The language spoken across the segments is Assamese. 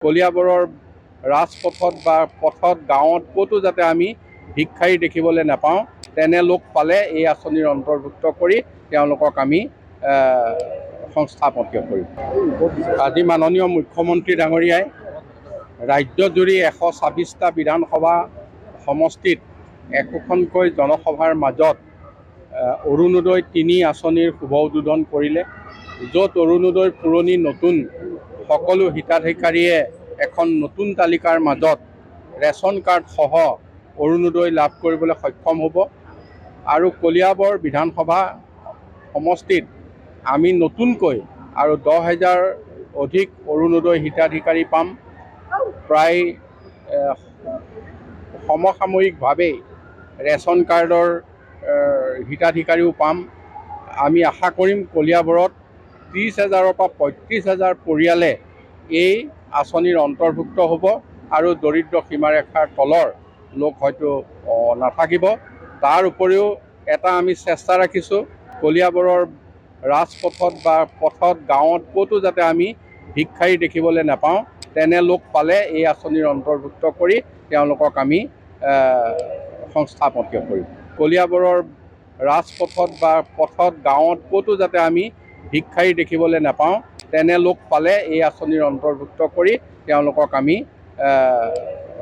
কলিয়াবৰৰ ৰাজপথত বা পথত গাঁৱত ক'তো যাতে আমি ভিক্ষাৰী দেখিবলৈ নাপাওঁ, তেনে লোক পালে এই আঁচনিৰ অন্তৰ্ভুক্ত কৰি তেওঁলোকক আমি সংস্থাপন কৰিম। আজি মাননীয় মুখ্যমন্ত্ৰী ডাঙৰীয়াই ৰাজ্যজুৰি 126টা বিধানসভা সমষ্টিত একোখনকৈ জনসভাৰ মাজত অৰুণোদয় ৩ আঁচনিৰ শুভ উদ্বোধন কৰিলে, য'ত অৰুণোদয়ৰ পুৰণি নতুন সকলো হিতাধিকাৰীয়ে এখন নতুন তালিকাৰ মাজত ৰেচন কাৰ্ড সহ অৰুণোদয় লাভ কৰিবলৈ সক্ষম হ'ব। আৰু কলিয়াবৰ বিধানসভা সমষ্টিত আমি নতুনকৈ আৰু 10,000 অধিক অৰুণোদয় হিতাধিকাৰী পাম। প্ৰায় সমসাময়িকভাৱে ৰেচন কাৰ্ডৰ হিতাধিকাৰীও পাম। আমি আশা কৰিম কলিয়াবৰত 30,000-ৰ পৰা 35,000 পৰিয়ালে এই আঁচনিৰ অন্তৰ্ভুক্ত হ'ব আৰু দৰিদ্ৰ সীমাৰেখাৰ তলৰ লোক হয়তো নাথাকিব। তাৰ উপৰিও এটা আমি চেষ্টা ৰাখিছোঁ, কলিয়াবৰৰ ৰাজপথত বা পথত গাঁৱত ক'তো যাতে আমি ভিক্ষাৰী দেখিবলৈ নাপাওঁ, তেনে লোক পালে এই আঁচনিৰ অন্তৰ্ভুক্ত কৰি তেওঁলোকক আমি সংস্থাপন কৰিম। কলিয়াবৰৰ ৰাজপথত বা পথত গাঁৱত ক'তো যাতে আমি ভিক্ষাৰী দেখিবলৈ নাপাওঁ, তেনে লোক পালে এই আঁচনিৰ অন্তৰ্ভুক্ত কৰি তেওঁলোকক আমি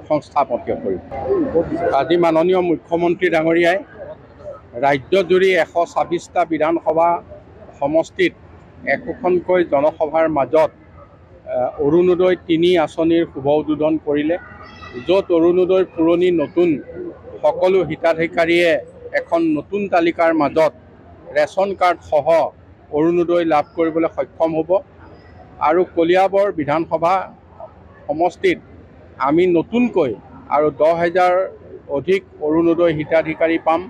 সংস্থাপন কৰিম। আজি মাননীয় মুখ্যমন্ত্ৰী ডাঙৰীয়াই ৰাজ্যজুৰি 126টা বিধানসভা সমষ্টিত একোখনকৈ জনসভাৰ মাজত অৰুণোদয় ৩ আঁচনিৰ শুভ উদ্বোধন কৰিলে, য'ত অৰুণোদয়ৰ পুৰণি নতুন সকলো হিতাধিকাৰীয়ে এখন নতুন তালিকাৰ মাজত ৰেচন কাৰ্ড সহ অৰুণোদয় লাভ কৰিবলৈ সক্ষম হ'ব। আৰু কলিয়াবৰ বিধানসভা সমষ্টিত আমি নতুনকৈ আৰু 10,000 অধিক অৰুণোদয় হিতাধিকাৰী পাম।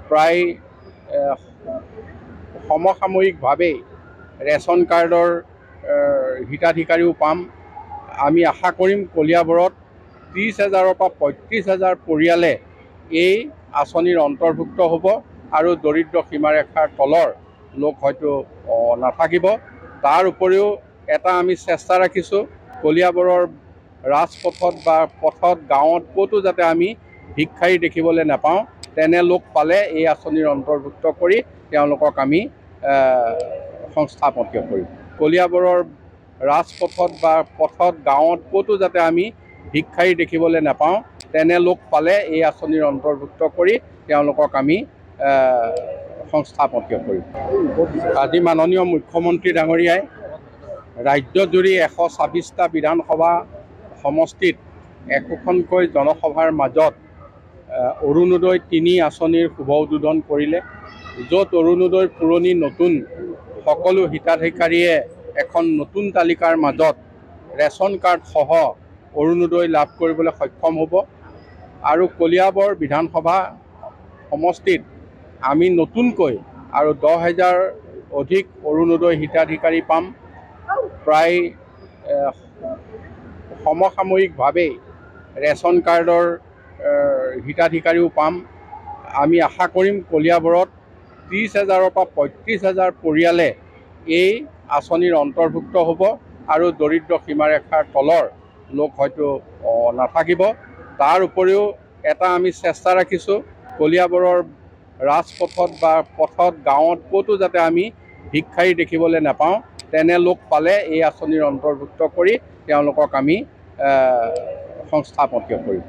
প্ৰায় সমসাময়িকভাৱে ৰেচন কাৰ্ডৰ হিতাধিকাৰীও পাম। আমি আশা কৰিম কলিয়াবৰত 30,000-ৰ পৰা 35,000 পৰিয়ালে এই আঁচনিৰ অন্তৰ্ভুক্ত হ'ব আৰু দৰিদ্ৰ সীমাৰেখাৰ তলৰ লোক হয়তো নাথাকিব। তাৰ উপৰিও এটা আমি চেষ্টা ৰাখিছোঁ, কলিয়াবৰৰ ৰাজপথত বা পথত গাঁৱত ক'তো যাতে আমি ভিক্ষাৰী দেখিবলৈ নাপাওঁ, তেনে লোক পালে এই আঁচনিৰ অন্তৰ্ভুক্ত কৰি তেওঁলোকক আমি সংস্থাপন কৰিম। কলিয়াবৰৰ ৰাজপথত বা পথত গাঁৱত ক'তো যাতে আমি ভিক্ষাৰী দেখিবলৈ নাপাওঁ, তেনে লোক পালে এই আঁচনিৰ অন্তৰ্ভুক্ত কৰি তেওঁলোকক আমি সংস্থাপন কৰিম। আজি মাননীয় মুখ্যমন্ত্ৰী ডাঙৰীয়াই ৰাজ্যজুৰি 126টা বিধানসভা সমষ্টিত একোখনকৈ জনসভাৰ মাজত অৰুণোদয় ৩ আঁচনিৰ শুভ উদ্বোধন কৰিলে, য'ত অৰুণোদয়ৰ পুৰণি নতুন সকলো হিতাধিকাৰীয়ে এখন নতুন তালিকাৰ মাজত ৰেচন কাৰ্ড সহ অৰুণোদয় লাভ কৰিবলৈ সক্ষম হ'ব। আৰু কলিয়াবৰ বিধানসভা সমষ্টিত আমি নতুনকৈ আৰু 10,000 অধিক অৰুণোদয় হিতাধিকাৰী পাম। প্ৰায় সমসাময়িকভাৱে ৰেচন কাৰ্ডৰ হিতাধিকাৰীও পাম। আমি আশা কৰিম কলিয়াবৰত 30,000-ৰ পৰা 35,000 পৰিয়ালে এই আঁচনিৰ অন্তৰ্ভুক্ত হ'ব আৰু দৰিদ্ৰ সীমাৰেখাৰ তলৰ লোক হয়তো নাথাকিব। তাৰ উপৰিও এটা আমি চেষ্টা ৰাখিছোঁ, কলিয়াবৰৰ ৰাজপথত বা পথত গাঁৱত ক'তো যাতে আমি ভিক্ষাৰী দেখিবলৈ নাপাওঁ, তেনে লোক পালে এই আঁচনিৰ অন্তৰ্ভুক্ত কৰি তেওঁলোকক আমি সংস্থাপন কৰিম।